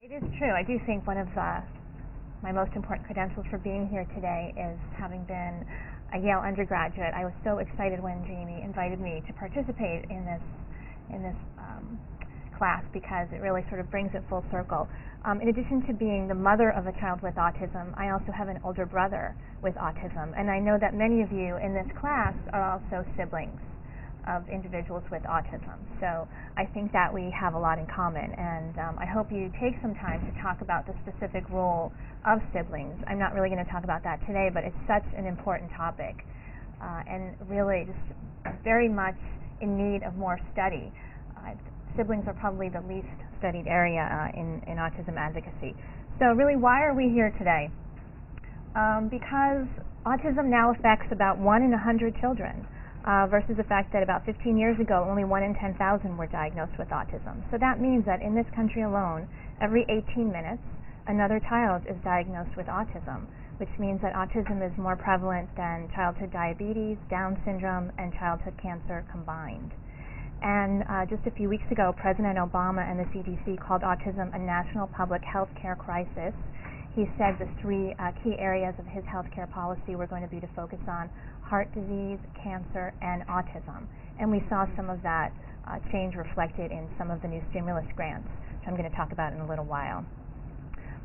It is true. I do think one of my most important credentials for being here today is having been a Yale undergraduate. I was so excited when Jamie invited me to participate in this class because it really sort of brings it full circle. In addition to being the mother of a child with autism, I also have an older brother with autism, and I know that many of you in this class are also siblings of individuals with autism. So I think that we have a lot in common, and I hope you take some time to talk about the specific role of siblings. I'm not really going to talk about that today, but it's such an important topic and really just very much in need of more study. Siblings are probably the least studied area in autism advocacy. So really, why are we here today? Because autism now affects about 1 in 100 children. Versus the fact that about 15 years ago, only 1 in 10,000 were diagnosed with autism. So that means that in this country alone, every 18 minutes, another child is diagnosed with autism, which means that autism is more prevalent than childhood diabetes, Down syndrome, and childhood cancer combined. And just a few weeks ago, President Obama and the CDC called autism a national public health care crisis. He said the 3 key areas of his healthcare policy were going to be to focus on heart disease, cancer, and autism. And we saw some of that change reflected in some of the new stimulus grants, which I'm going to talk about in a little while.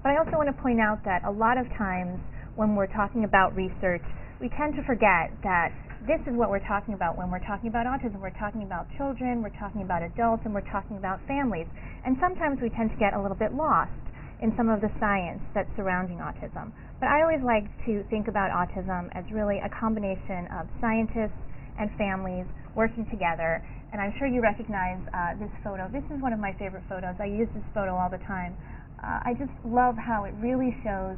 But I also want to point out that a lot of times when we're talking about research, we tend to forget that this is what we're talking about when we're talking about autism. We're talking about children, we're talking about adults, and we're talking about families. And sometimes we tend to get a little bit lost in some of the science that's surrounding autism. But I always like to think about autism as really a combination of scientists and families working together. And I'm sure you recognize this photo. This is one of my favorite photos. I use this photo all the time. I just love how it really shows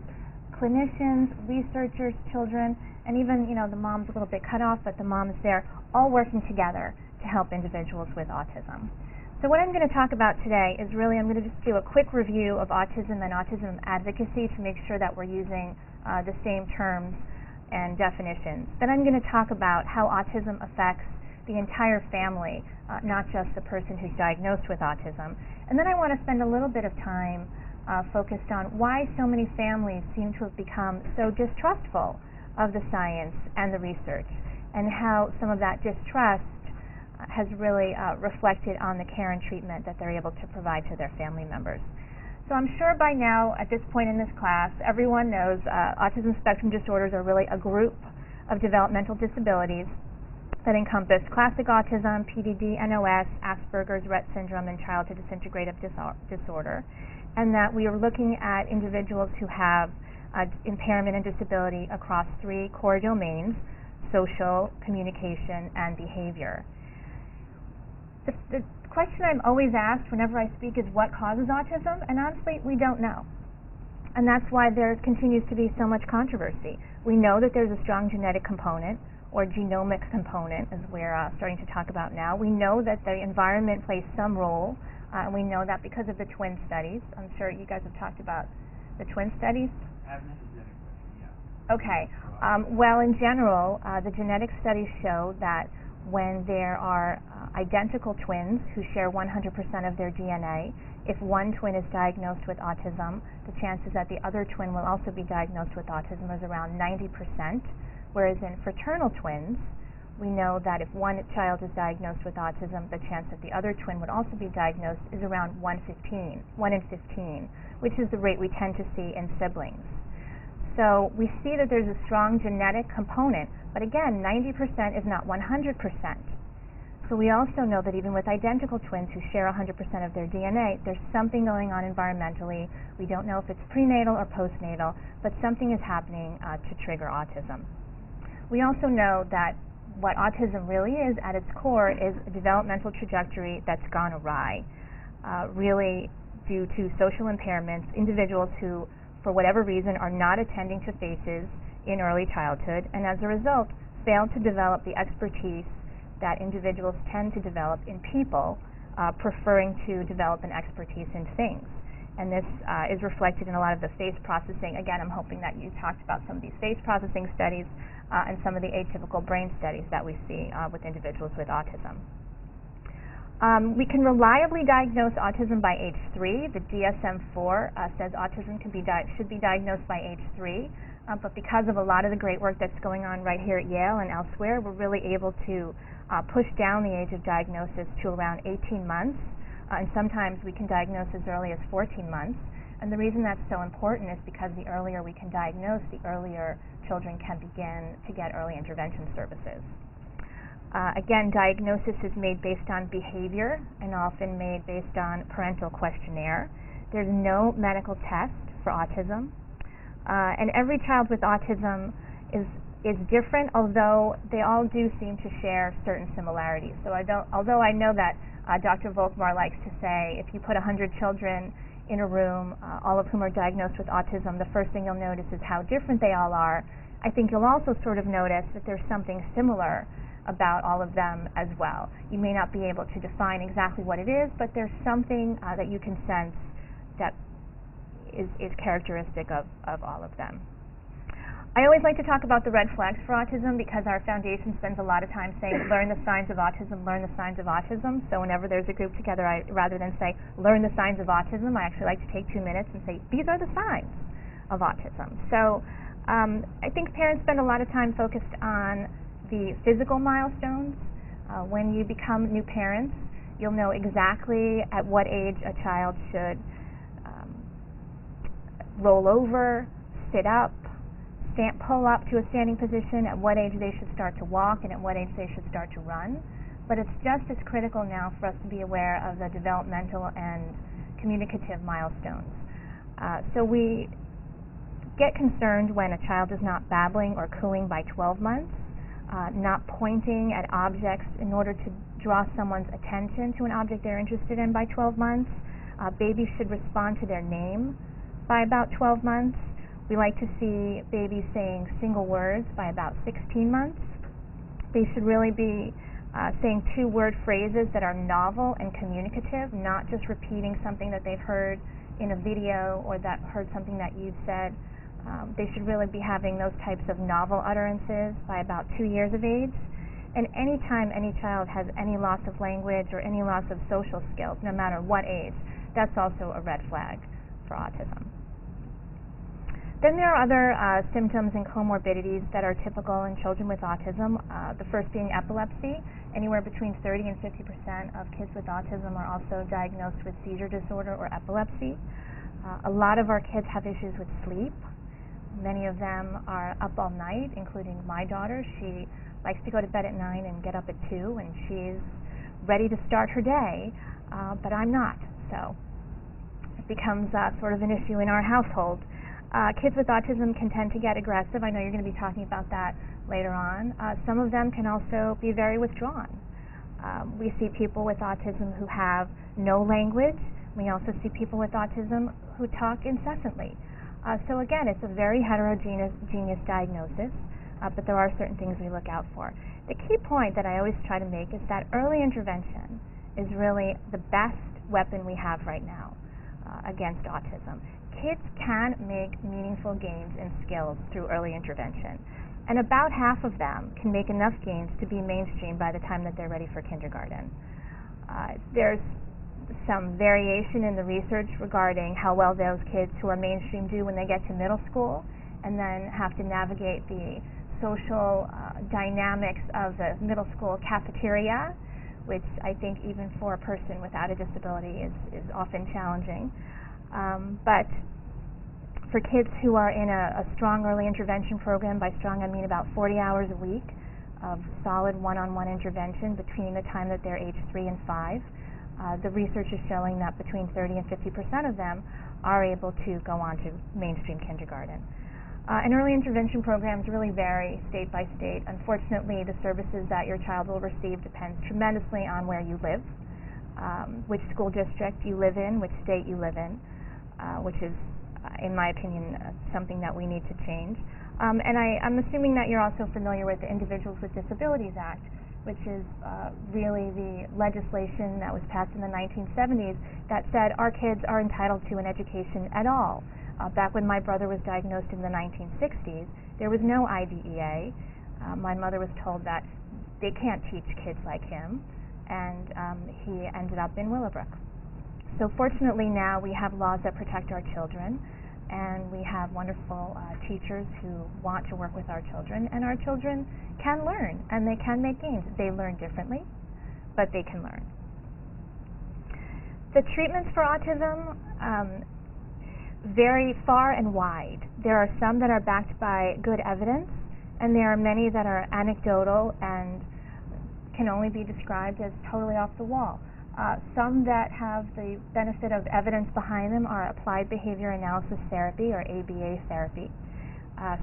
clinicians, researchers, children, and even, the mom's a little bit cut off, but the mom is there, all working together to help individuals with autism. So what I'm going to talk about today is really, I'm going to just do a quick review of autism and autism advocacy to make sure that we're using the same terms and definitions. Then I'm going to talk about how autism affects the entire family, not just the person who's diagnosed with autism. And then I want to spend a little bit of time focused on why so many families seem to have become so distrustful of the science and the research, and how some of that distrust has really reflected on the care and treatment that they're able to provide to their family members. So I'm sure by now, at this point in this class, everyone knows autism spectrum disorders are really a group of developmental disabilities that encompass classic autism, PDD, NOS, Asperger's, Rett syndrome, and childhood disintegrative disorder, and that we are looking at individuals who have impairment and disability across 3 core domains: social, communication, and behavior. The question I'm always asked whenever I speak is what causes autism, and honestly, we don't know. And that's why there continues to be so much controversy. We know that there's a strong genetic component, or genomic component, as we're starting to talk about now. We know that the environment plays some role, and we know that because of the twin studies. I'm sure you guys have talked about the twin studies. Okay. Well, in general, the genetic studies show that when there are identical twins who share 100% of their DNA, if one twin is diagnosed with autism, the chances that the other twin will also be diagnosed with autism is around 90%, whereas in fraternal twins, we know that if one child is diagnosed with autism, the chance that the other twin would also be diagnosed is around 1 in 15, which is the rate we tend to see in siblings. So we see that there's a strong genetic component, but again, 90% is not 100%. So we also know that even with identical twins who share 100% of their DNA, there's something going on environmentally. We don't know if it's prenatal or postnatal, but something is happening to trigger autism. We also know that what autism really is at its core is a developmental trajectory that's gone awry, really due to social impairments, individuals who for whatever reason are not attending to faces in early childhood, and as a result fail to develop the expertise that individuals tend to develop in people, preferring to develop an expertise in things. And this is reflected in a lot of the face processing. Again, I'm hoping that you talked about some of these face processing studies and some of the atypical brain studies that we see with individuals with autism. We can reliably diagnose autism by age 3. The DSM-4 says autism should be diagnosed by age 3, but because of a lot of the great work that's going on right here at Yale and elsewhere, we're really able to push down the age of diagnosis to around 18 months, and sometimes we can diagnose as early as 14 months. And the reason that's so important is because the earlier we can diagnose, the earlier children can begin to get early intervention services. Again, diagnosis is made based on behavior and often made based on parental questionnaire. There's no medical test for autism. And every child with autism is different, although they all do seem to share certain similarities. So although I know that Dr. Volkmar likes to say, if you put 100 children in a room, all of whom are diagnosed with autism, the first thing you'll notice is how different they all are. I think you'll also sort of notice that there's something similar about all of them as well. You may not be able to define exactly what it is, but there's something that you can sense that is characteristic of all of them. I always like to talk about the red flags for autism because our foundation spends a lot of time saying, learn the signs of autism, learn the signs of autism. So whenever there's a group together, rather than say, learn the signs of autism, I actually like to take 2 minutes and say, these are the signs of autism. So I think parents spend a lot of time focused on the physical milestones. When you become new parents, you'll know exactly at what age a child should roll over, sit up, pull up to a standing position, at what age they should start to walk, and at what age they should start to run. But it's just as critical now for us to be aware of the developmental and communicative milestones. So we get concerned when a child is not babbling or cooing by 12 months, not pointing at objects in order to draw someone's attention to an object they're interested in by 12 months. Babies should respond to their name by about 12 months. We like to see babies saying single words by about 16 months. They should really be saying 2-word phrases that are novel and communicative, not just repeating something that they've heard in a video or that heard something that you've said. They should really be having those types of novel utterances by about 2 years of age. And anytime any child has any loss of language or any loss of social skills, no matter what age, that's also a red flag for autism. Then there are other symptoms and comorbidities that are typical in children with autism, the first being epilepsy. Anywhere between 30 and 50% of kids with autism are also diagnosed with seizure disorder or epilepsy. A lot of our kids have issues with sleep. Many of them are up all night, including my daughter. She likes to go to bed at 9 and get up at 2, and she's ready to start her day, but I'm not. So it becomes sort of an issue in our household. Kids with autism can tend to get aggressive. I know you're going to be talking about that later on. Some of them can also be very withdrawn. We see people with autism who have no language. We also see people with autism who talk incessantly. So again, it's a very heterogeneous diagnosis, but there are certain things we look out for. The key point that I always try to make is that early intervention is really the best weapon we have right now against autism. Kids can make meaningful gains in skills through early intervention, and about half of them can make enough gains to be mainstream by the time that they're ready for kindergarten. There's some variation in the research regarding how well those kids who are mainstream do when they get to middle school and then have to navigate the social dynamics of the middle school cafeteria, which I think even for a person without a disability is often challenging. But for kids who are in a strong early intervention program, by strong I mean about 40 hours a week of solid one-on-one intervention between the time that they're age 3 and 5, the research is showing that between 30 and 50% of them are able to go on to mainstream kindergarten. And early intervention programs really vary state by state. Unfortunately, the services that your child will receive depends tremendously on where you live, which school district you live in, which state you live in, which is, in my opinion, something that we need to change. And I'm assuming that you're also familiar with the Individuals with Disabilities Act, which is really the legislation that was passed in the 1970s that said our kids are entitled to an education at all. Back when my brother was diagnosed in the 1960s, there was no IDEA. My mother was told that they can't teach kids like him, and he ended up in Willowbrook. So fortunately now we have laws that protect our children, and we have wonderful teachers who want to work with our children, and our children can learn, and they can make gains. They learn differently, but they can learn. The treatments for autism vary far and wide. There are some that are backed by good evidence, and there are many that are anecdotal and can only be described as totally off the wall. Some that have the benefit of evidence behind them are applied behavior analysis therapy, or ABA therapy,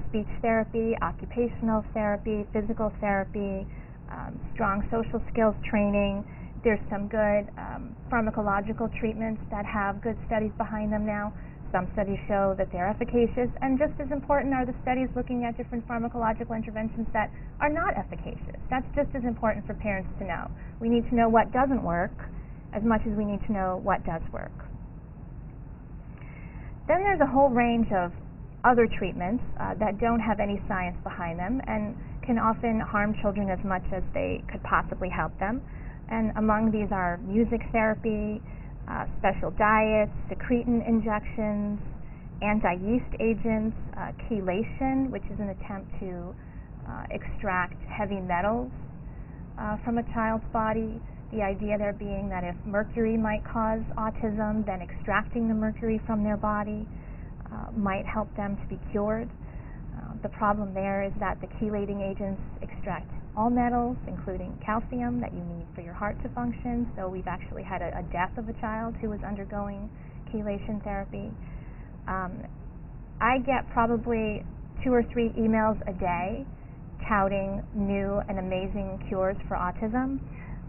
speech therapy, occupational therapy, physical therapy, strong social skills training. There's some good pharmacological treatments that have good studies behind them now. Some studies show that they're efficacious, and just as important are the studies looking at different pharmacological interventions that are not efficacious. That's just as important for parents to know. We need to know what doesn't work as much as we need to know what does work. Then there's a whole range of other treatments that don't have any science behind them and can often harm children as much as they could possibly help them. And among these are music therapy, special diets, secretin injections, anti-yeast agents, chelation, which is an attempt to extract heavy metals from a child's body. The idea there being that if mercury might cause autism, then extracting the mercury from their body might help them to be cured. The problem there is that the chelating agents extract all metals, including calcium that you need for your heart to function. So we've actually had a death of a child who was undergoing chelation therapy. I get probably 2 or 3 emails a day touting new and amazing cures for autism.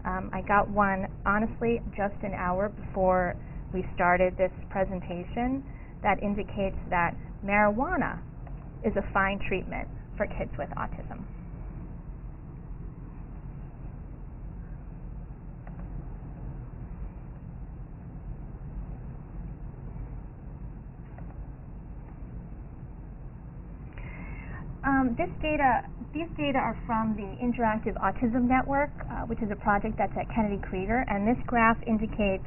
I got one, honestly, just an hour before we started this presentation that indicates that marijuana is a fine treatment for kids with autism. These data are from the Interactive Autism Network, which is a project that's at Kennedy Krieger, and this graph indicates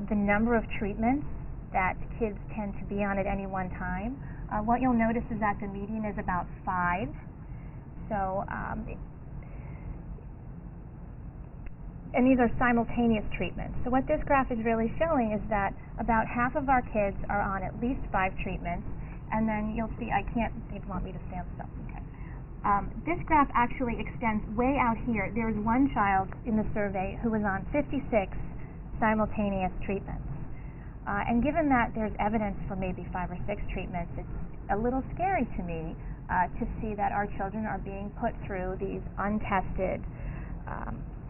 the number of treatments that kids tend to be on at any one time. What you'll notice is that the median is about 5. So, and these are simultaneous treatments. So what this graph is really showing is that about half of our kids are on at least 5 treatments, and then you'll see, they want me to stand still. Okay. This graph actually extends way out here. There's one child in the survey who was on 56 simultaneous treatments. And given that there's evidence for maybe 5 or 6 treatments, it's a little scary to me to see that our children are being put through these untested,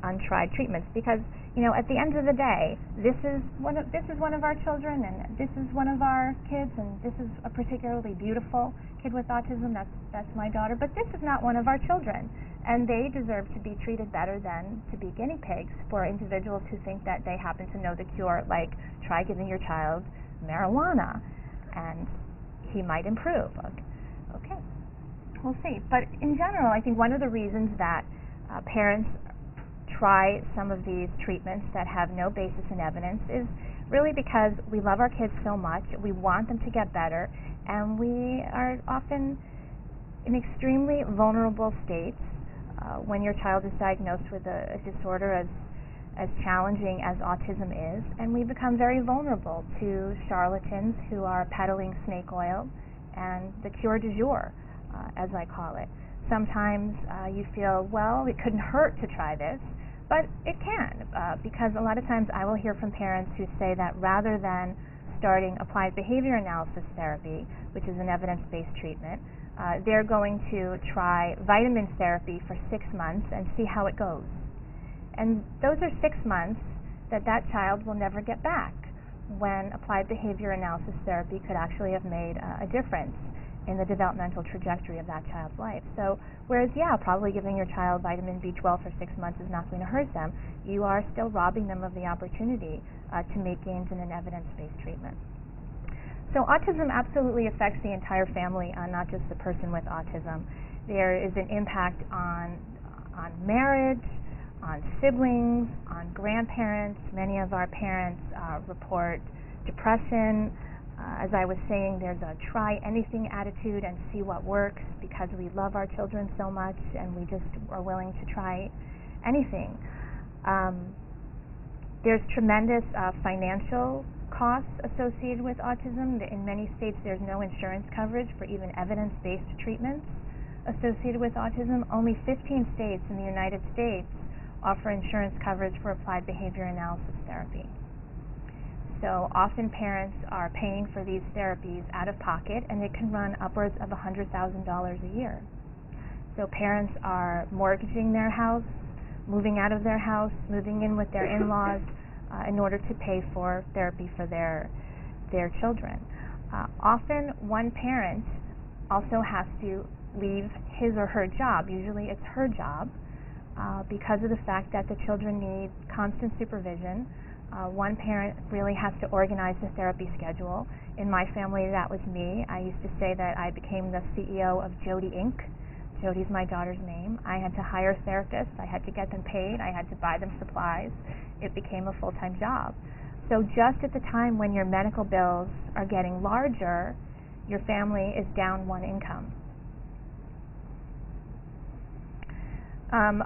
untried treatments, because at the end of the day, this is one of our children, and this is one of our kids, and this is a particularly beautiful kid with autism. That's my daughter, but this is not one of our children, and they deserve to be treated better than to be guinea pigs for individuals who think that they happen to know the cure. Like, try giving your child marijuana, and he might improve. Okay, we'll see. But in general, I think one of the reasons that parents try some of these treatments that have no basis in evidence is really because we love our kids so much, we want them to get better, and we are often in extremely vulnerable states when your child is diagnosed with a disorder as challenging as autism is, and we become very vulnerable to charlatans who are peddling snake oil and the cure du jour, as I call it. Sometimes you feel, well, it couldn't hurt to try this, but it can, because a lot of times I will hear from parents who say that rather than starting applied behavior analysis therapy, which is an evidence-based treatment, they're going to try vitamin therapy for 6 months and see how it goes. And those are 6 months that child will never get back, when applied behavior analysis therapy could actually have made a difference in the developmental trajectory of that child's life. So, whereas, probably giving your child vitamin B12 for 6 months is not going to hurt them, you are still robbing them of the opportunity to make gains in an evidence-based treatment. So autism absolutely affects the entire family, not just the person with autism. There is an impact on marriage, on siblings, on grandparents. Many of our parents report depression. As I was saying, there's a try anything attitude and see what works, because we love our children so much and we just are willing to try anything. There's tremendous financial costs associated with autism. In many states, there's no insurance coverage for even evidence-based treatments associated with autism. Only 15 states in the United States offer insurance coverage for applied behavior analysis therapy. So often parents are paying for these therapies out of pocket, and it can run upwards of $100,000 a year. So parents are mortgaging their house, moving out of their house, moving in with their in-laws in order to pay for therapy for their children. Often one parent also has to leave his or her job. Usually it's her job because of the fact that the children need constant supervision. One parent really has to organize the therapy schedule. In my family, that was me. I used to say that I became the CEO of Jody Inc. Jody's my daughter's name. I had to hire therapists. I had to get them paid. I had to buy them supplies. It became a full-time job. So just at the time when your medical bills are getting larger, your family is down one income.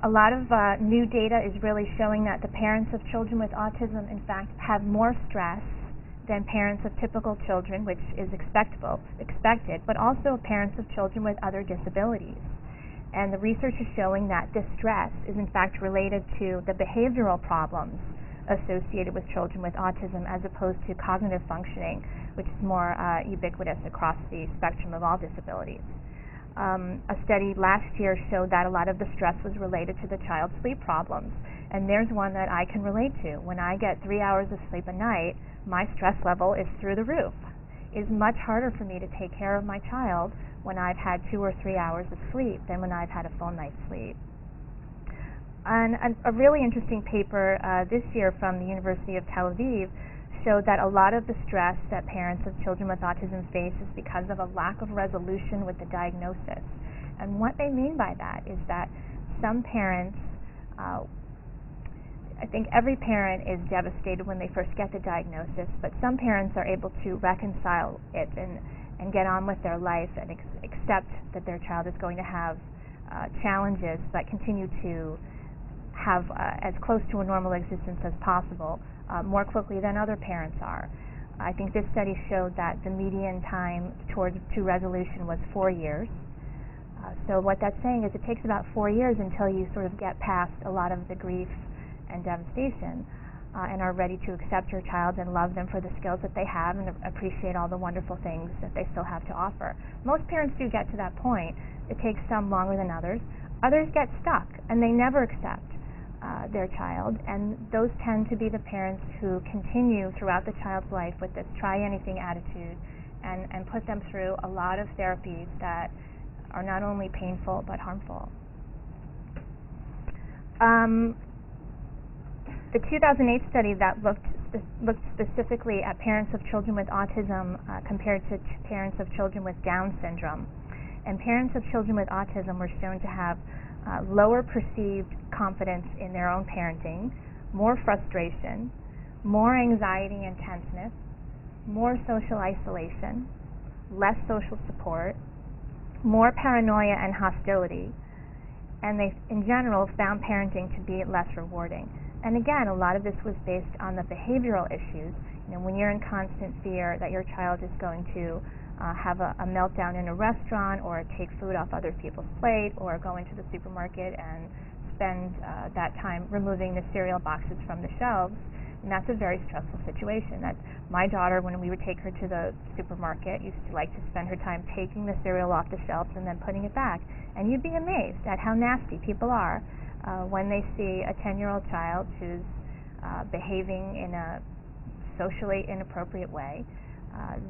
A lot of new data is really showing that the parents of children with autism, in fact, have more stress than parents of typical children, which is expected, but also parents of children with other disabilities. And the research is showing that this stress is in fact related to the behavioral problems associated with children with autism, as opposed to cognitive functioning, which is more ubiquitous across the spectrum of all disabilities. A study last year showed that a lot of the stress was related to the child's sleep problems, and there's one that I can relate to. When I get 3 hours of sleep a night, my stress level is through the roof. It's much harder for me to take care of my child when I've had 2 or 3 hours of sleep than when I've had a full night's sleep. And a really interesting paper this year from the University of Tel Aviv showed that a lot of the stress that parents of children with autism face is because of a lack of resolution with the diagnosis. And what they mean by that is that some parents, I think every parent is devastated when they first get the diagnosis, but some parents are able to reconcile it and get on with their life and accept that their child is going to have challenges, but continue to have as close to a normal existence as possible more quickly than other parents are. I think this study showed that the median time to resolution was 4 years. So what that's saying is it takes about 4 years until you sort of get past a lot of the grief and devastation and are ready to accept your child and love them for the skills that they have and appreciate all the wonderful things that they still have to offer. Most parents do get to that point. It takes some longer than others. Others get stuck and they never accept their child, and those tend to be the parents who continue throughout the child's life with this try-anything attitude and put them through a lot of therapies that are not only painful but harmful. The 2008 study that looked specifically at parents of children with autism compared to parents of children with Down syndrome, and parents of children with autism were shown to have lower perceived confidence in their own parenting, more frustration, more anxiety and tenseness, more social isolation, less social support, more paranoia and hostility, and they, in general, found parenting to be less rewarding. And again, a lot of this was based on the behavioral issues. You know, when you're in constant fear that your child is going to have a meltdown in a restaurant, or take food off other people's plate, or go into the supermarket and spend that time removing the cereal boxes from the shelves, and that's a very stressful situation. That my daughter, when we would take her to the supermarket, used to like to spend her time taking the cereal off the shelves and then putting it back. And you'd be amazed at how nasty people are when they see a 10-year-old child who's behaving in a socially inappropriate way.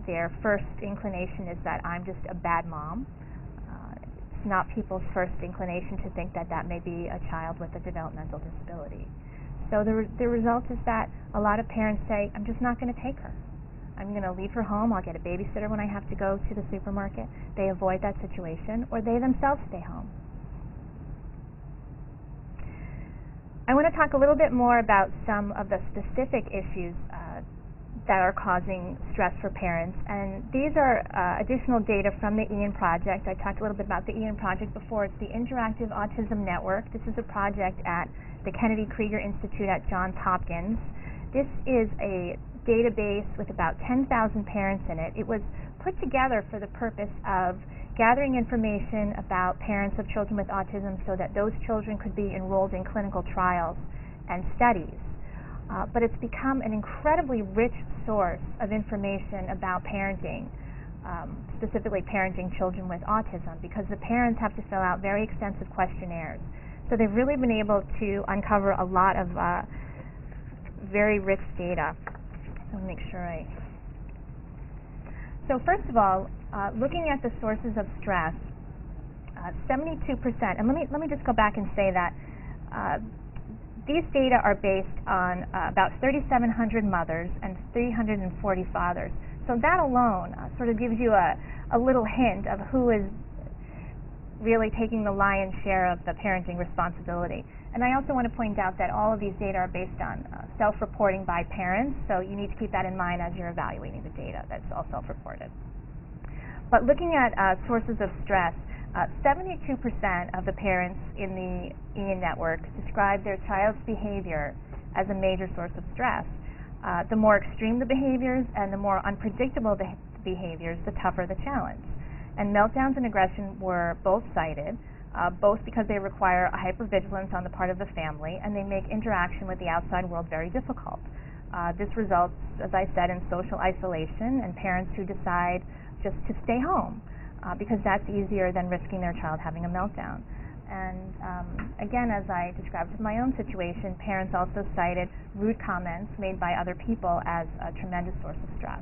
Their first inclination is that I'm just a bad mom. It's not people's first inclination to think that that may be a child with a developmental disability. So the result is that a lot of parents say, I'm just not going to take her. I'm going to leave her home. I'll get a babysitter when I have to go to the supermarket. They avoid that situation, or they themselves stay home. I want to talk a little bit more about some of the specific issues that are causing stress for parents, and these are additional data from the Ian Project. I talked a little bit about the Ian Project before. It's the Interactive Autism Network. This is a project at the Kennedy Krieger Institute at Johns Hopkins. This is a database with about 10,000 parents in it. It was put together for the purpose of gathering information about parents of children with autism so that those children could be enrolled in clinical trials and studies. But it's become an incredibly rich source of information about parenting, specifically parenting children with autism, because the parents have to fill out very extensive questionnaires. So they've really been able to uncover a lot of very rich data. So let me make sure So first of all, looking at the sources of stress, 72%, and let me just go back and say that these data are based on about 3,700 mothers and 340 fathers. So that alone sort of gives you a little hint of who is really taking the lion's share of the parenting responsibility. And I also want to point out that all of these data are based on self-reporting by parents, so you need to keep that in mind as you're evaluating the data. That's all self-reported. But looking at sources of stress, 72% of the parents in the Ian Network describe their child's behavior as a major source of stress. The more extreme the behaviors and the more unpredictable the behaviors, the tougher the challenge. And meltdowns and aggression were both cited, both because they require a hypervigilance on the part of the family and they make interaction with the outside world very difficult. This results, as I said, in social isolation and parents who decide just to stay home. Because that's easier than risking their child having a meltdown. And again, as I described in my own situation, parents also cited rude comments made by other people as a tremendous source of stress.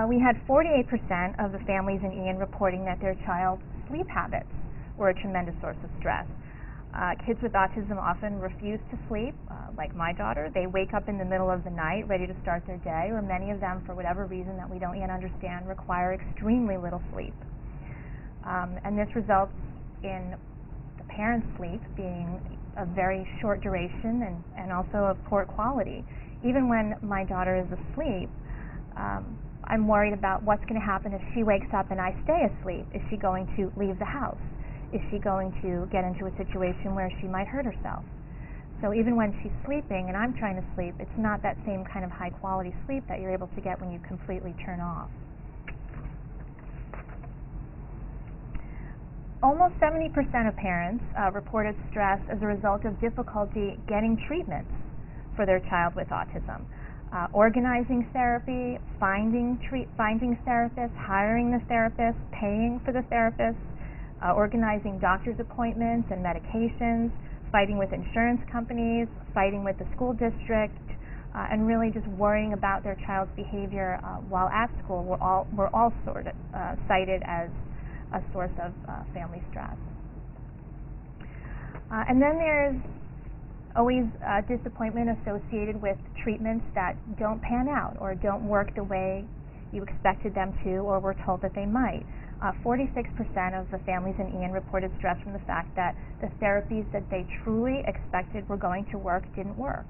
We had 48% of the families in Ian reporting that their child's sleep habits were a tremendous source of stress. Kids with autism often refuse to sleep, like my daughter. They wake up in the middle of the night ready to start their day, or many of them, for whatever reason that we don't yet understand, require extremely little sleep. And this results in the parents' sleep being of very short duration and also of poor quality. Even when my daughter is asleep, I'm worried about what's going to happen if she wakes up and I stay asleep. Is she going to leave the house? Is she going to get into a situation where she might hurt herself? So even when she's sleeping and I'm trying to sleep, it's not that same kind of high quality sleep that you're able to get when you completely turn off. Almost 70% of parents reported stress as a result of difficulty getting treatments for their child with autism. Organizing therapy, finding therapists, hiring the therapist, paying for the therapist, organizing doctor's appointments and medications, fighting with insurance companies, fighting with the school district, and really just worrying about their child's behavior while at school were all sort of cited as a source of family stress. And then there's always disappointment associated with treatments that don't pan out or don't work the way you expected them to or were told that they might. 46% of the families in Ian reported stress from the fact that the therapies that they truly expected were going to work didn't work.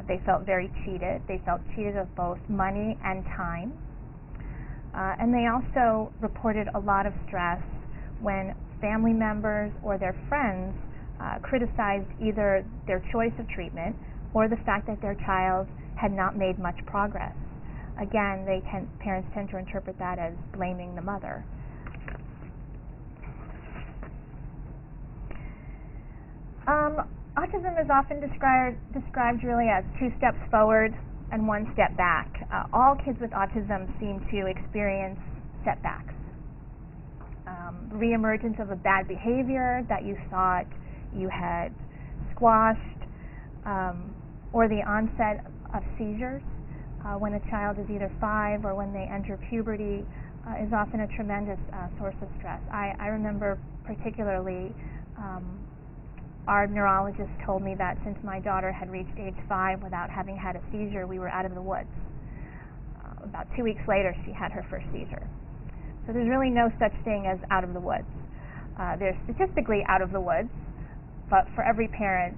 They felt very cheated. They felt cheated of both money and time. And they also reported a lot of stress when family members or their friends criticized either their choice of treatment or the fact that their child had not made much progress. Again, parents tend to interpret that as blaming the mother. Autism is often described really as 2 steps forward and 1 step back. All kids with autism seem to experience setbacks. Reemergence of a bad behavior that you thought you had squashed, or the onset of seizures when a child is either 5 or when they enter puberty is often a tremendous source of stress. I remember particularly our neurologist told me that since my daughter had reached age 5 without having had a seizure, we were out of the woods. About 2 weeks later, she had her first seizure. So there's really no such thing as out of the woods. They're statistically out of the woods, but for every parent,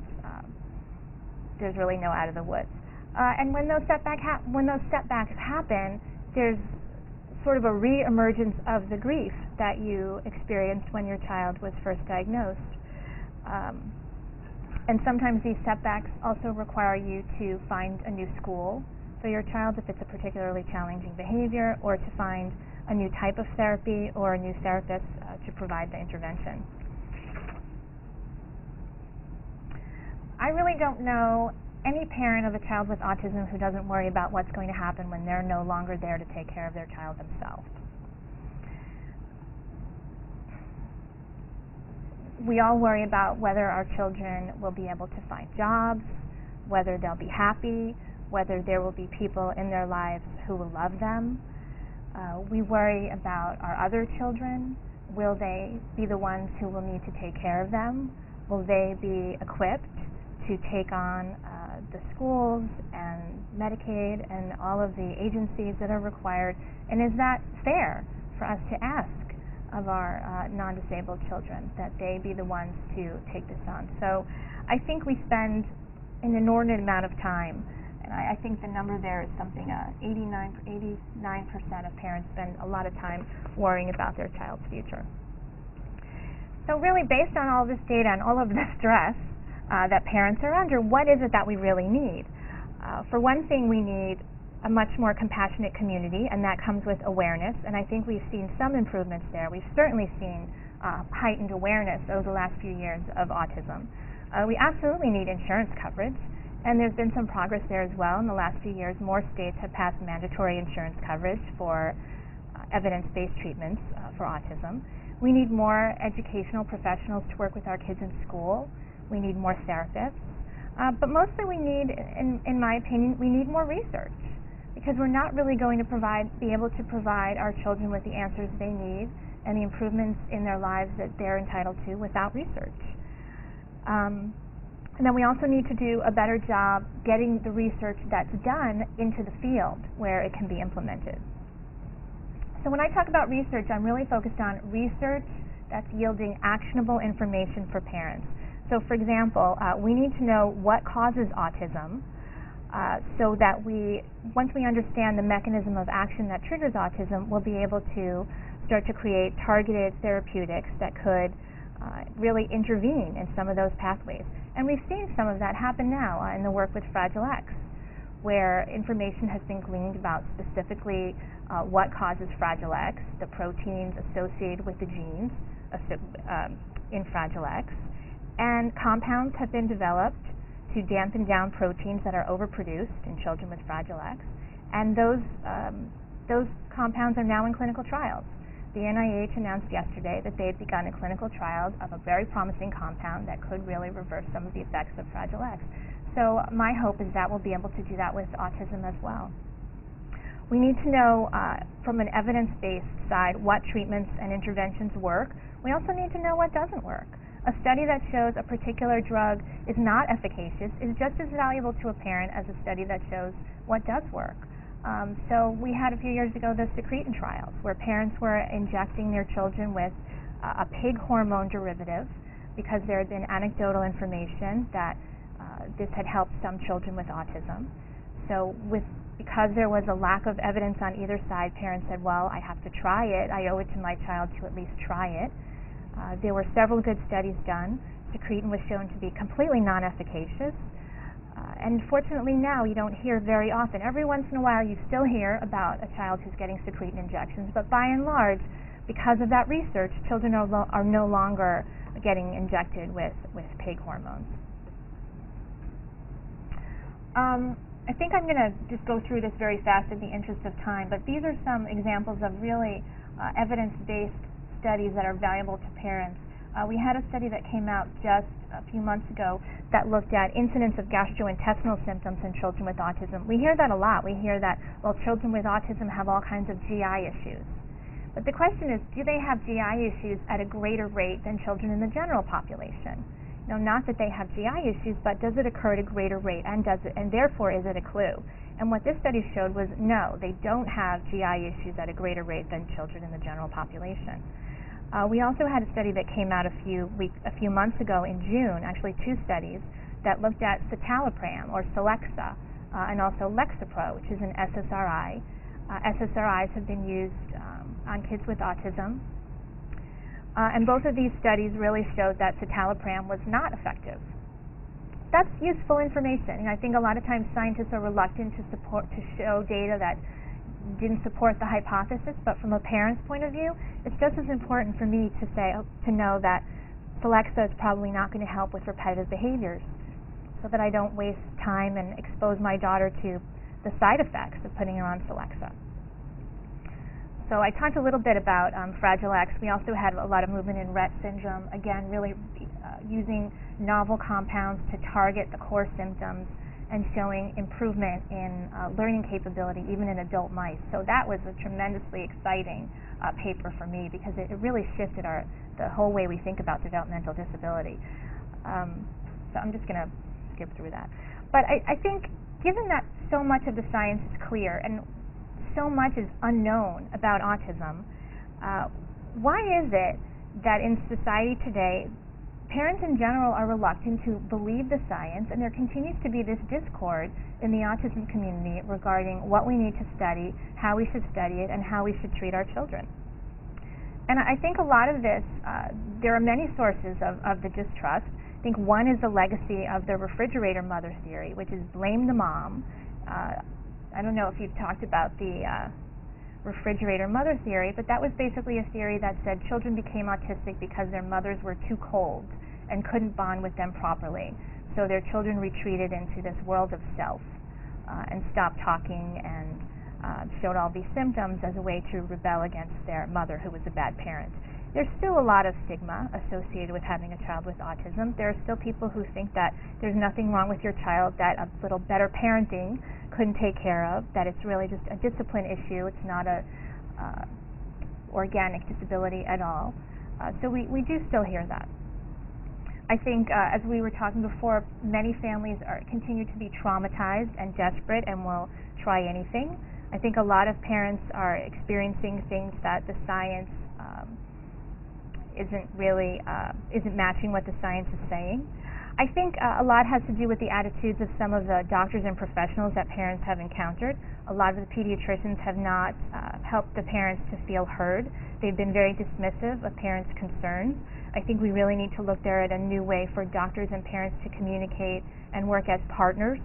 there's really no out of the woods. And when those setbacks happen, there's sort of a re-emergence of the grief that you experienced when your child was first diagnosed. And sometimes these setbacks also require you to find a new school for your child if it's a particularly challenging behavior, or to find a new type of therapy or a new therapist to provide the intervention. I really don't know any parent of a child with autism who doesn't worry about what's going to happen when they're no longer there to take care of their child themselves. We all worry about whether our children will be able to find jobs, whether they'll be happy, whether there will be people in their lives who will love them. We worry about our other children. Will they be the ones who will need to take care of them? Will they be equipped to take on the schools and Medicaid and all of the agencies that are required? And is that fair for us to ask of our non-disabled children, that they be the ones to take this on? So I think we spend an inordinate amount of time, and I think the number there is something, 89% of parents spend a lot of time worrying about their child's future. So really, based on all this data and all of the stress that parents are under, what is it that we really need? For one thing, we need a much more compassionate community, and that comes with awareness, and I think we've seen some improvements there. We've certainly seen heightened awareness over the last few years of autism. We absolutely need insurance coverage, and there's been some progress there as well. In the last few years, more states have passed mandatory insurance coverage for evidence-based treatments for autism. We need more educational professionals to work with our kids in school. We need more therapists. But mostly we need, in my opinion, we need more research, because we're not really going to be able to provide our children with the answers they need and the improvements in their lives that they're entitled to without research. And then we also need to do a better job getting the research that's done into the field where it can be implemented. So when I talk about research, I'm really focused on research that's yielding actionable information for parents. So for example, we need to know what causes autism, so that once we understand the mechanism of action that triggers autism, we'll be able to start to create targeted therapeutics that could really intervene in some of those pathways. And we've seen some of that happen now in the work with Fragile X, where information has been gleaned about specifically what causes Fragile X, the proteins associated with the genes in Fragile X, and compounds have been developed to dampen down proteins that are overproduced in children with Fragile X, and those compounds are now in clinical trials. The NIH announced yesterday that they've begun a clinical trial of a very promising compound that could really reverse some of the effects of Fragile X. So my hope is that we'll be able to do that with autism as well. We need to know from an evidence-based side what treatments and interventions work. We also need to know what doesn't work. A study that shows a particular drug is not efficacious is just as valuable to a parent as a study that shows what does work. So we had a few years ago the secretin trials, where parents were injecting their children with a pig hormone derivative because there had been anecdotal information that this had helped some children with autism. So because there was a lack of evidence on either side, parents said, well, I have to try it. I owe it to my child to at least try it. There were several good studies done. Secretin was shown to be completely non-efficacious. And fortunately now you don't hear very often. Every once in a while you still hear about a child who's getting secretin injections, but by and large, because of that research, children are no longer getting injected with pig hormones. I think I'm going to just go through this very fast in the interest of time, but these are some examples of really evidence-based studies that are valuable to parents. We had a study that came out just a few months ago that looked at incidence of gastrointestinal symptoms in children with autism. We hear that a lot. We hear that, well, children with autism have all kinds of GI issues. But the question is, do they have GI issues at a greater rate than children in the general population? No, not that they have GI issues, but does it occur at a greater rate, and therefore is it a clue? And what this study showed was no, they don't have GI issues at a greater rate than children in the general population. We also had a study that came out a few months ago in June, actually 2 studies, that looked at citalopram or Celexa and also Lexapro, which is an SSRI. SSRIs have been used on kids with autism. And both of these studies really showed that citalopram was not effective. That's useful information, and I think a lot of times scientists are reluctant to show data that didn't support the hypothesis, but from a parent's point of view, it's just as important for me to know that Celexa is probably not going to help with repetitive behaviors, so that I don't waste time and expose my daughter to the side effects of putting her on Celexa. So I talked a little bit about Fragile X. We also had a lot of movement in Rett syndrome, again, really using novel compounds to target the core symptoms and showing improvement in learning capability even in adult mice. So that was a tremendously exciting paper for me, because it really shifted the whole way we think about developmental disability. So I'm just going to skip through that. But I think given that so much of the science is clear and so much is unknown about autism, why is it that in society today parents in general are reluctant to believe the science, and there continues to be this discord in the autism community regarding what we need to study, how we should study it, and how we should treat our children? And I think a lot of this, there are many sources of the distrust. I think one is the legacy of the refrigerator mother theory, which is blame the mom. I don't know if you've talked about the refrigerator mother theory, but that was basically a theory that said children became autistic because their mothers were too cold and couldn't bond with them properly. So their children retreated into this world of self and stopped talking and showed all these symptoms as a way to rebel against their mother, who was a bad parent. There's still a lot of stigma associated with having a child with autism. There are still people who think that there's nothing wrong with your child that a little better parenting couldn't take care of, that it's really just a discipline issue. It's not a organic disability at all. So we do still hear that. I think, as we were talking before, many families continue to be traumatized and desperate and will try anything. I think a lot of parents are experiencing things that the science isn't matching what the science is saying. I think a lot has to do with the attitudes of some of the doctors and professionals that parents have encountered. A lot of the pediatricians have not helped the parents to feel heard. They've been very dismissive of parents' concerns. I think we really need to look there at a new way for doctors and parents to communicate and work as partners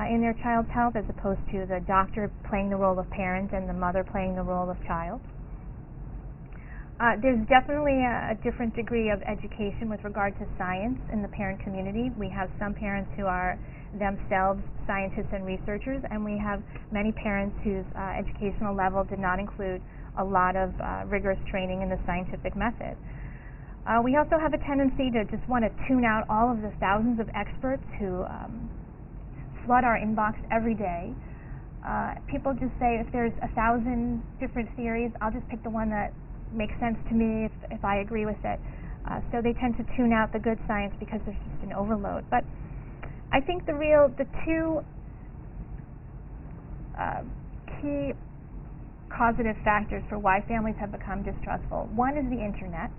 in their child's health, as opposed to the doctor playing the role of parent and the mother playing the role of child. There's definitely a different degree of education with regard to science in the parent community. We have some parents who are themselves scientists and researchers, and we have many parents whose educational level did not include a lot of rigorous training in the scientific method. We also have a tendency to just want to tune out all of the thousands of experts who flood our inbox every day. People just say, if there's 1,000 different theories, I'll just pick the one that makes sense to me if I agree with it. So they tend to tune out the good science because there's just an overload. But I think the two key causative factors for why families have become distrustful. One is the internet.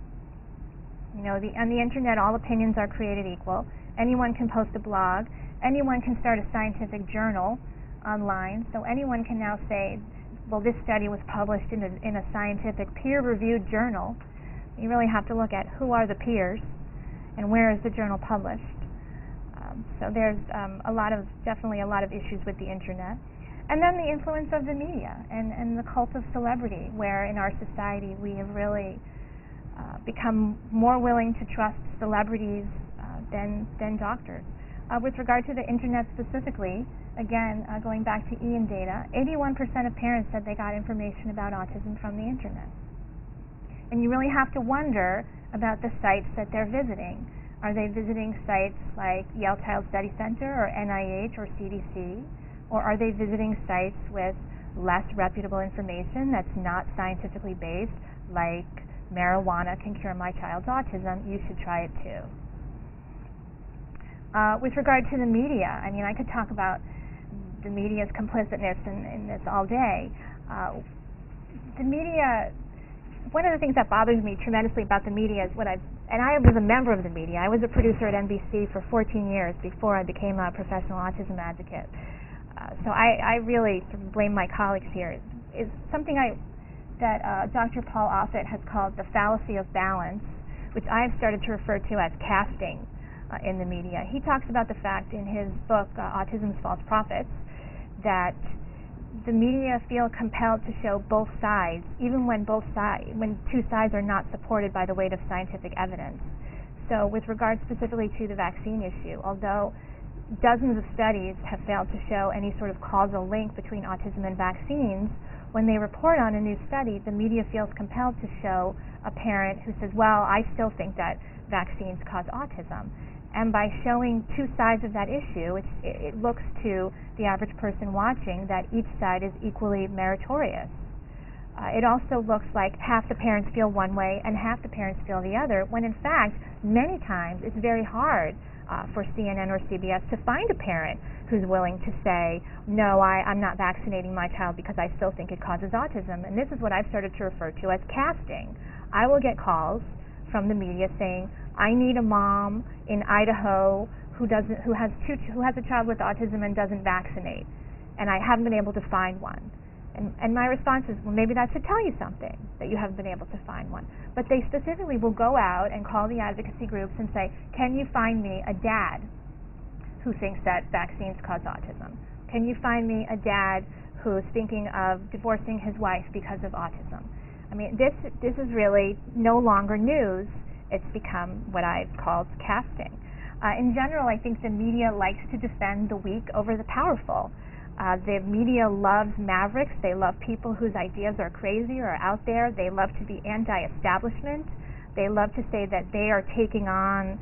On the internet, all opinions are created equal. Anyone can post a blog. Anyone can start a scientific journal online. So anyone can now say, well, this study was published in a scientific peer-reviewed journal. You really have to look at who are the peers and where is the journal published. So there's definitely a lot of issues with the internet. And then the influence of the media and the cult of celebrity, where in our society we have really become more willing to trust celebrities than doctors. With regard to the internet specifically, again, going back to Ian data, 81% of parents said they got information about autism from the internet. And you really have to wonder about the sites that they're visiting. Are they visiting sites like Yale Child Study Center or NIH or CDC? Or are they visiting sites with less reputable information that's not scientifically based, like marijuana can cure my child's autism, you should try it too? With regard to the media, I mean, I could talk about the media's complicitness in this all day. The media, one of the things that bothers me tremendously about the media is and I was a member of the media. I was a producer at NBC for 14 years before I became a professional autism advocate. So I really sort of blame my colleagues here. Is something that Dr. Paul Offit has called the fallacy of balance, which I've started to refer to as casting in the media. He talks about the fact in his book, Autism's False Prophets, that the media feel compelled to show both sides, even when two sides are not supported by the weight of scientific evidence. So with regard specifically to the vaccine issue, although dozens of studies have failed to show any sort of causal link between autism and vaccines, when they report on a new study, the media feels compelled to show a parent who says, well, I still think that vaccines cause autism. And by showing two sides of that issue, it looks to the average person watching that each side is equally meritorious. It also looks like half the parents feel one way and half the parents feel the other, when in fact, many times it's very hard for CNN or CBS to find a parent who's willing to say, no, I'm not vaccinating my child because I still think it causes autism. And this is what I've started to refer to as casting. I will get calls from the media saying, I need a mom in Idaho who has a child with autism and doesn't vaccinate, and I haven't been able to find one. And my response is, well, maybe that should tell you something, that you haven't been able to find one. But they specifically will go out and call the advocacy groups and say, can you find me a dad who thinks that vaccines cause autism? Can you find me a dad who's thinking of divorcing his wife because of autism? I mean, this is really no longer news. It's become what I've called casting. In general, I think the media likes to defend the weak over the powerful. The media loves mavericks. They love people whose ideas are crazy or out there. They love to be anti-establishment. They love to say that they are taking on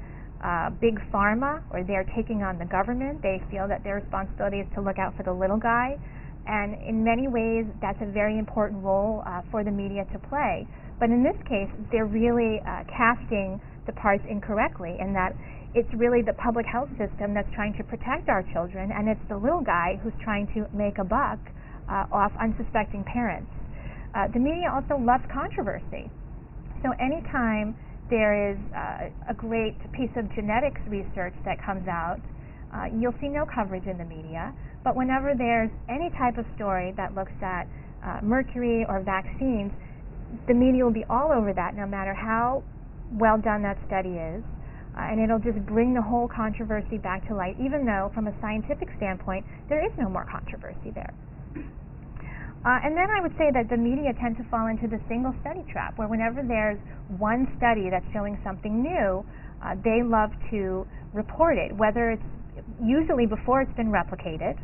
big pharma, or they're taking on the government. They feel that their responsibility is to look out for the little guy. And in many ways, that's a very important role for the media to play. But in this case, they're really casting the parts incorrectly, in that it's really the public health system that's trying to protect our children, and it's the little guy who's trying to make a buck off unsuspecting parents. The media also loves controversy. So anytime there is a great piece of genetics research that comes out, you'll see no coverage in the media. But whenever there's any type of story that looks at mercury or vaccines, the media will be all over that, no matter how well done that study is, and it'll just bring the whole controversy back to light, even though from a scientific standpoint there is no more controversy there. And then I would say that the media tend to fall into the single study trap, where whenever there's one study that's showing something new, they love to report it, whether it's usually before it's been replicated,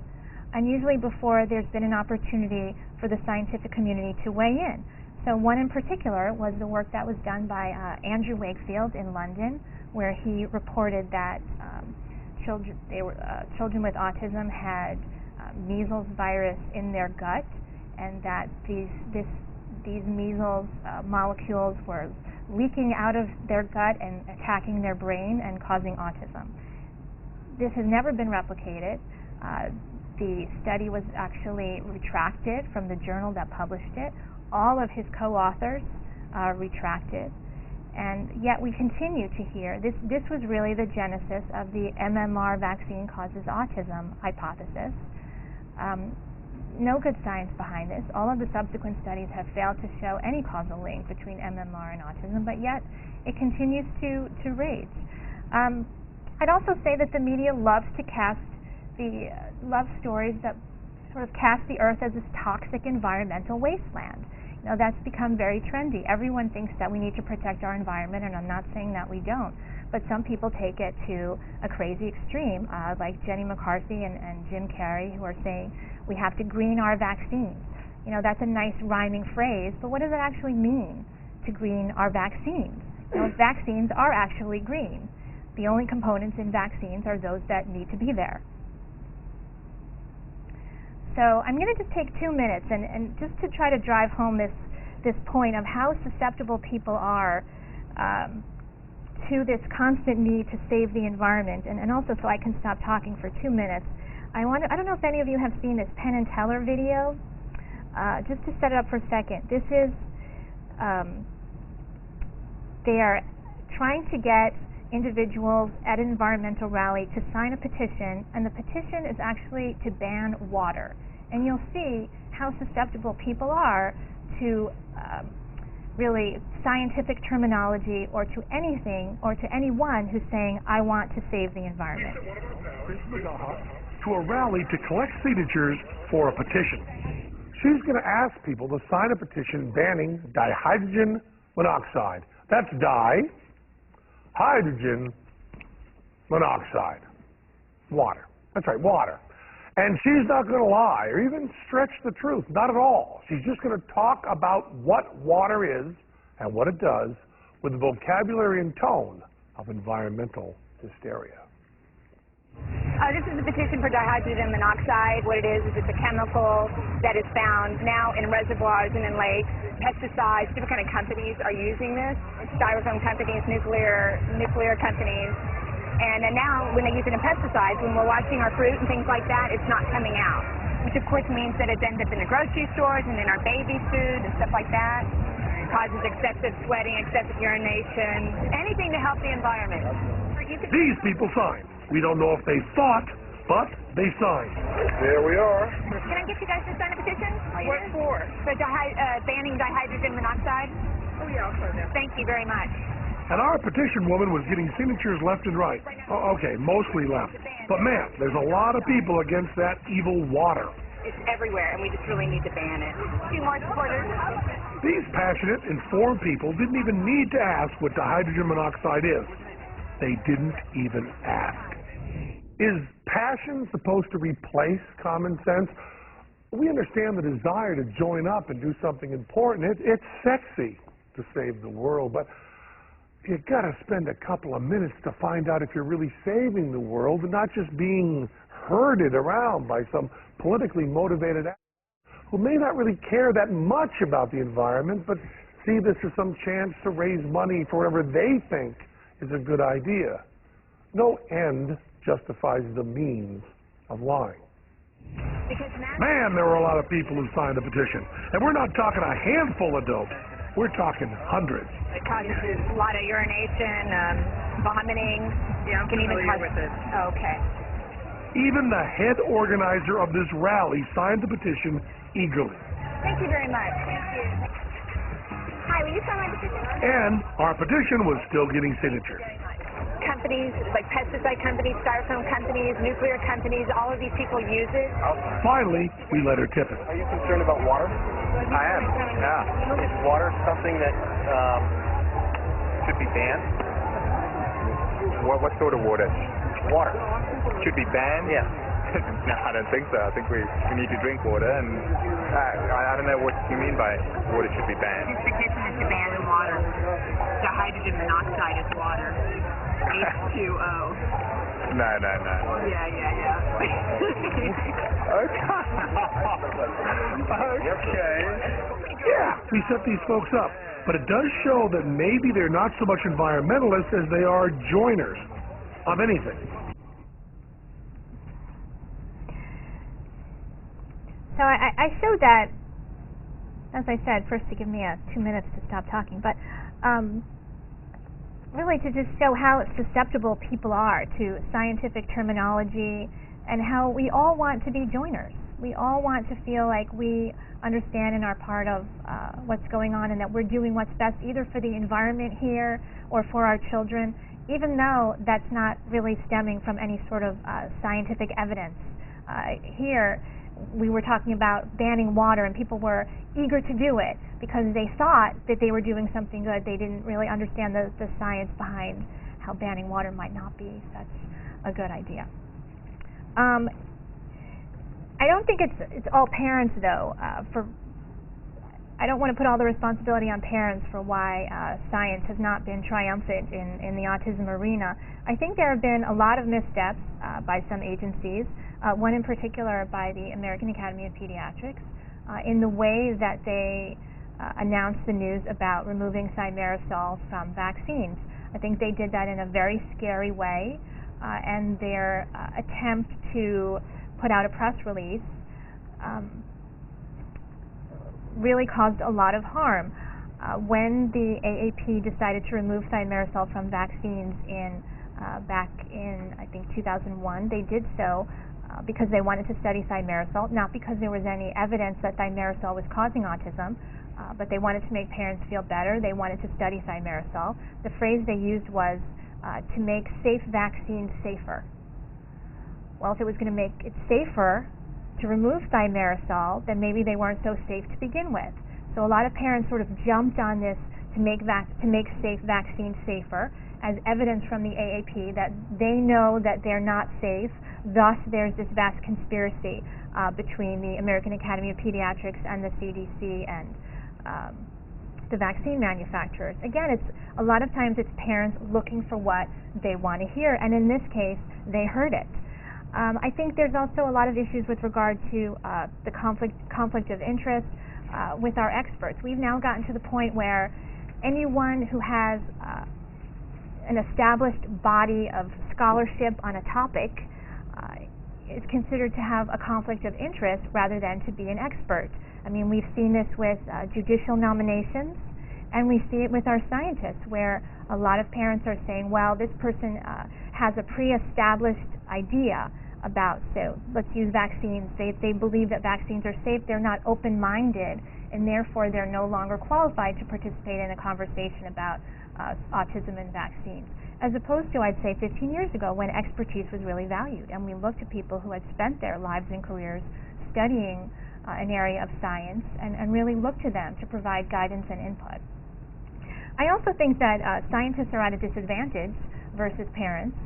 and usually before there's been an opportunity for the scientific community to weigh in. So one in particular was the work that was done by Andrew Wakefield in London, where he reported that children with autism had measles virus in their gut, and that these measles molecules were leaking out of their gut and attacking their brain and causing autism. This has never been replicated. The study was actually retracted from the journal that published it. All of his co-authors retracted, and yet we continue to hear this was really the genesis of the MMR vaccine causes autism hypothesis. No good science behind this. All of the subsequent studies have failed to show any causal link between MMR and autism, but yet it continues to rage. I'd also say that the media loves to love stories that sort of cast the earth as this toxic environmental wasteland. You know, that's become very trendy. Everyone thinks that we need to protect our environment, and I'm not saying that we don't. But some people take it to a crazy extreme, like Jenny McCarthy and Jim Carrey, who are saying we have to green our vaccines. You know, that's a nice rhyming phrase, but what does it actually mean to green our vaccines? You know, vaccines are actually green. The only components in vaccines are those that need to be there. So I'm going to just take 2 minutes and just to try to drive home this point of how susceptible people are to this constant need to save the environment, and also so I can stop talking for 2 minutes, I don't know if any of you have seen this Penn and Teller video. Just to set it up for a second, this is they are trying to get individuals at an environmental rally to sign a petition, and the petition is actually to ban water. And you'll see how susceptible people are to really scientific terminology, or to anything, or to anyone who's saying, I want to save the environment. To a rally to collect signatures for a petition. She's going to ask people to sign a petition banning dihydrogen monoxide. That's hydrogen monoxide. Water. That's right, water. And she's not going to lie or even stretch the truth. Not at all. She's just going to talk about what water is and what it does with the vocabulary and tone of environmental hysteria. This is a petition for dihydrogen monoxide. What it is it's a chemical that is found now in reservoirs and in lakes. Pesticides, different kind of companies are using this. Styrofoam companies, nuclear companies. And now when they use it in pesticides, when we're washing our fruit and things like that, it's not coming out. Which of course means that it ends up in the grocery stores and in our baby food and stuff like that. It causes excessive sweating, excessive urination, anything to help the environment. These people signed. We don't know if they thought, but they signed. There we are. Can I get you guys to sign a petition? What for? For banning dihydrogen monoxide? Oh, yeah, I'll sign that. Thank you very much. And our petition woman was getting signatures left and right. Oh, okay, mostly left. But man, there's a lot of people against that evil water. It's everywhere, and we just really need to ban it. A few more supporters. These passionate, informed people didn't even need to ask what dihydrogen monoxide is. They didn't even ask. Is passion supposed to replace common sense? We understand the desire to join up and do something important. It's sexy to save the world, but you've got to spend a couple of minutes to find out if you're really saving the world and not just being herded around by some politically motivated actors who may not really care that much about the environment, but see this as some chance to raise money for whatever they think is a good idea. No end justifies the means of lying. Man, there were a lot of people who signed the petition. And we're not talking a handful of dope. We're talking hundreds. It causes a lot of urination, vomiting. Yeah, I'm familiar with it. Oh, okay. Even the head organizer of this rally signed the petition eagerly. Thank you very much. Thank you. Hi, will you sign my petition? And our petition was still getting signatures. Companies, like pesticide companies, styrofoam companies, nuclear companies, all of these people use it. Finally, we let her tip it. Are you concerned about water? I am, yeah. Is water something that should be banned? What sort of water? Water. Should be banned? Yeah. No, I don't think so. I think we need to drink water, and I don't know what you mean by water should be banned. His petition is to ban water. Dihydrogen monoxide is water. H2O. No. Yeah. Okay. Yeah, we set these folks up. But it does show that maybe they're not so much environmentalists as they are joiners of anything. So I showed that, as I said, first to give me 2 minutes to stop talking, but really to just show how susceptible people are to scientific terminology and how we all want to be joiners. We all want to feel like we understand and are part of what's going on, and that we're doing what's best either for the environment here or for our children, even though that's not really stemming from any sort of scientific evidence. Here, we were talking about banning water, and people were eager to do it because they thought that they were doing something good. They didn't really understand the science behind how banning water might not be such a good idea. I don't think it's all parents, though. I don't want to put all the responsibility on parents for why science has not been triumphant in the autism arena. I think there have been a lot of missteps by some agencies, one in particular by the American Academy of Pediatrics, in the way that they announced the news about removing thimerosal from vaccines. I think they did that in a very scary way, and their attempt to put out a press release really caused a lot of harm. When the AAP decided to remove thimerosal from vaccines back in, I think, 2001, they did so because they wanted to study thimerosal, not because there was any evidence that thimerosal was causing autism, but they wanted to make parents feel better. They wanted to study thimerosal. The phrase they used was to make safe vaccines safer. Well, if it was going to make it safer to remove thimerosal, then maybe they weren't so safe to begin with. So a lot of parents sort of jumped on this to make safe vaccines safer as evidence from the AAP that they know that they're not safe. Thus, there's this vast conspiracy between the American Academy of Pediatrics and the CDC and the vaccine manufacturers. Again, a lot of times it's parents looking for what they want to hear, and in this case, they heard it. I think there's also a lot of issues with regard to the conflict of interest with our experts. We've now gotten to the point where anyone who has an established body of scholarship on a topic is considered to have a conflict of interest rather than to be an expert. I mean, we've seen this with judicial nominations, and we see it with our scientists, where a lot of parents are saying, well, this person has a pre-established idea about, so let's use vaccines. They believe that vaccines are safe. They're not open-minded, and therefore they're no longer qualified to participate in a conversation about autism and vaccines. As opposed to, I'd say, 15 years ago, when expertise was really valued, and we looked at people who had spent their lives and careers studying an area of science and really looked to them to provide guidance and input. I also think that scientists are at a disadvantage versus parents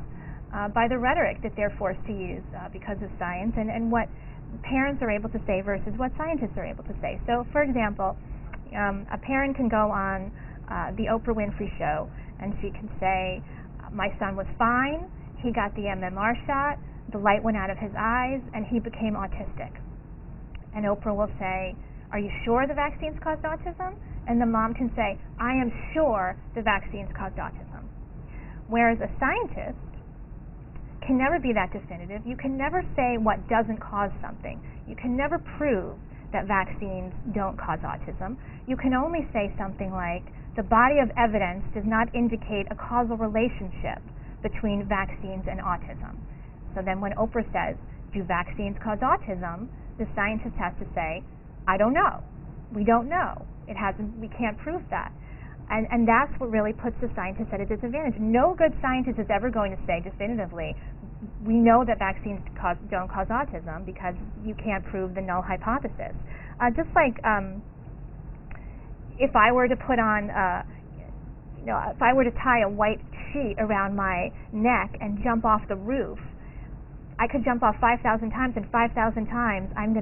by the rhetoric that they're forced to use because of science and what parents are able to say versus what scientists are able to say. So, for example, a parent can go on the Oprah Winfrey Show, and she can say, my son was fine, he got the MMR shot, the light went out of his eyes, and he became autistic. And Oprah will say, are you sure the vaccines caused autism? And the mom can say, I am sure the vaccines caused autism. Whereas a scientist can never be that definitive. You can never say what doesn't cause something. You can never prove that vaccines don't cause autism. You can only say something like, the body of evidence does not indicate a causal relationship between vaccines and autism. So then when Oprah says, do vaccines cause autism? The scientist has to say, I don't know. We don't know. We can't prove that. And that's what really puts the scientist at a disadvantage. No good scientist is ever going to say definitively, we know that vaccines don't cause autism because you can't prove the null hypothesis. Just like if I were to put on, if I were to tie a white sheet around my neck and jump off the roof, I could jump off 5,000 times, and 5,000 times I'm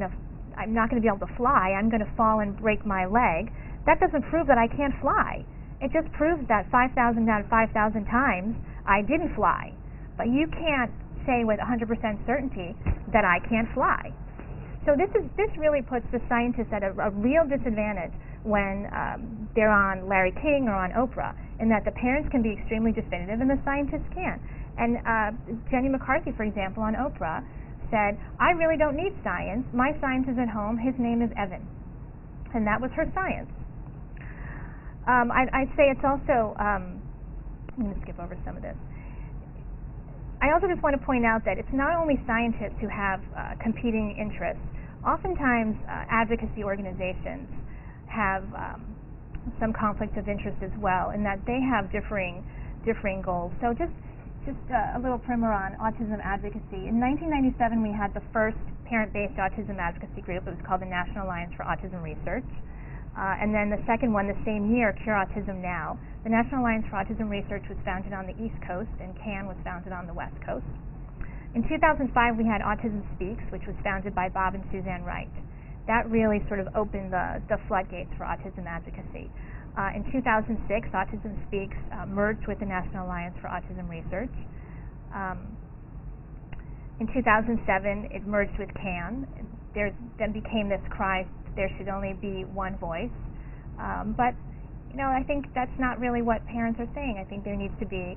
not going to be able to fly. I'm going to fall and break my leg. That doesn't prove that I can't fly. It just proves that 5,000 out of 5,000 times I didn't fly. But you can't say with 100% certainty that I can't fly. So this really puts the scientists at a real disadvantage when they're on Larry King or on Oprah, in that the parents can be extremely definitive and the scientists can't. And Jenny McCarthy, for example, on Oprah said, I really don't need science. My science is at home. His name is Evan. And that was her science. I'd say it's also, I'm going to skip over some of this. I also just want to point out that it's not only scientists who have competing interests. Oftentimes, advocacy organizations have some conflict of interest as well, in that they have differing goals. So just a little primer on autism advocacy. In 1997, we had the first parent-based autism advocacy group. It was called the National Alliance for Autism Research. And then the second one, the same year, Cure Autism Now. The National Alliance for Autism Research was founded on the East Coast, and CAN was founded on the West Coast. In 2005, we had Autism Speaks, which was founded by Bob and Suzanne Wright. That really sort of opened the floodgates for autism advocacy. In 2006, Autism Speaks merged with the National Alliance for Autism Research. In 2007, it merged with CAN. There then became this cry, there should only be one voice. But I think that's not really what parents are saying. I think there needs to be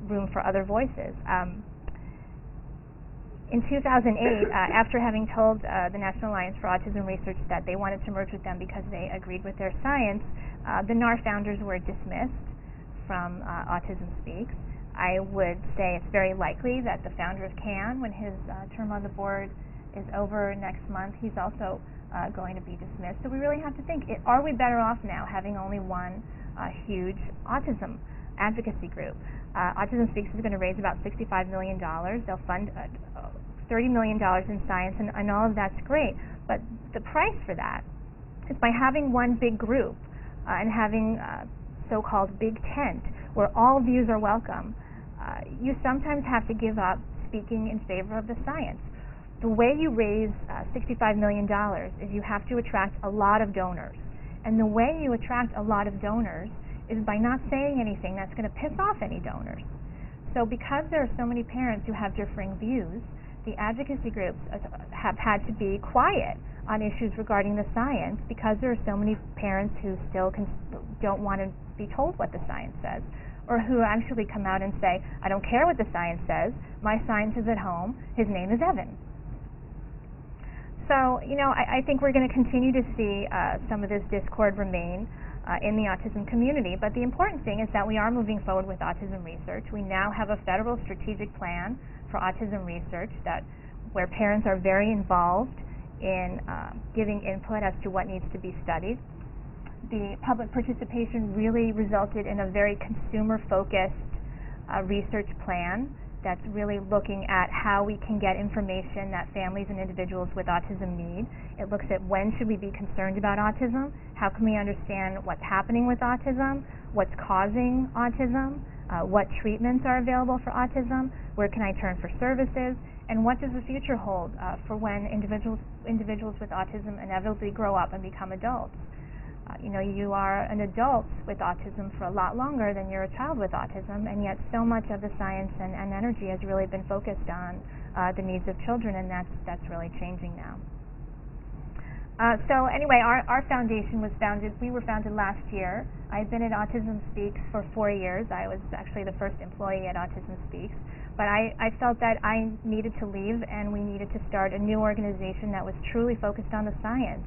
room for other voices. In 2008, after having told the National Alliance for Autism Research that they wanted to merge with them because they agreed with their science, the NAR founders were dismissed from Autism Speaks. I would say it's very likely that the founder of CAN, when his term on the board is over next month, he's also going to be dismissed. So we really have to think, are we better off now having only one huge autism advocacy group? Autism Speaks is going to raise about $65 million. They'll fund $30 million in science, and all of that's great. But the price for that is by having one big group and having so-called big tent where all views are welcome. You sometimes have to give up speaking in favor of the science. The way you raise $65 million is you have to attract a lot of donors. And the way you attract a lot of donors is by not saying anything that's going to piss off any donors. So because there are so many parents who have differing views, the advocacy groups have had to be quiet on issues regarding the science because there are so many parents who still don't want to be told what the science says, or who actually come out and say, I don't care what the science says, my science is at home, his name is Evan. So, I think we're going to continue to see some of this discord remain in the autism community, but the important thing is that we are moving forward with autism research. We now have a federal strategic plan for autism research where parents are very involved in giving input as to what needs to be studied. The public participation really resulted in a very consumer-focused research plan that's really looking at how we can get information that families and individuals with autism need. It looks at when should we be concerned about autism, how can we understand what's happening with autism, what's causing autism, what treatments are available for autism, where can I turn for services, and what does the future hold for when individuals with autism inevitably grow up and become adults. You are an adult with autism for a lot longer than you're a child with autism, and yet so much of the science and energy has really been focused on the needs of children, and that's really changing now. So anyway, our foundation we were founded last year. I've been at Autism Speaks for 4 years. I was actually the first employee at Autism Speaks, but I felt that I needed to leave and we needed to start a new organization that was truly focused on the science,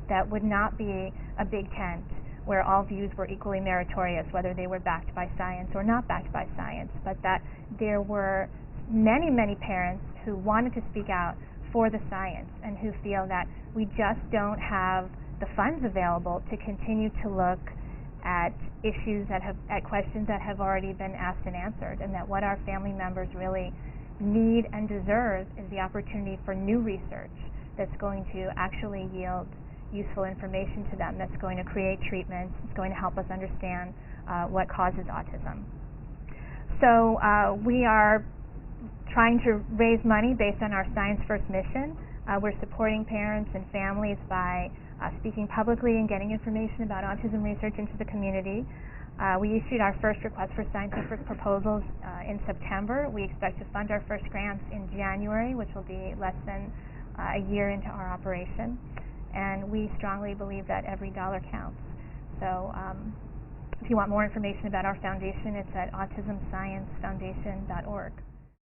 that would not be a big tent where all views were equally meritorious, whether they were backed by science or not backed by science, but that there were many, many parents who wanted to speak out for the science and who feel that we just don't have the funds available to continue to look at issues at questions that have already been asked and answered, and that what our family members really need and deserve is the opportunity for new research that's going to actually yield useful information to them, that's going to create treatments, it's going to help us understand what causes autism. So we are trying to raise money based on our Science First mission. We're supporting parents and families by speaking publicly and getting information about autism research into the community. We issued our first request for scientific proposals in September. We expect to fund our first grants in January, which will be less than a year into our operation. And we strongly believe that every dollar counts. So if you want more information about our foundation, it's at autismsciencefoundation.org.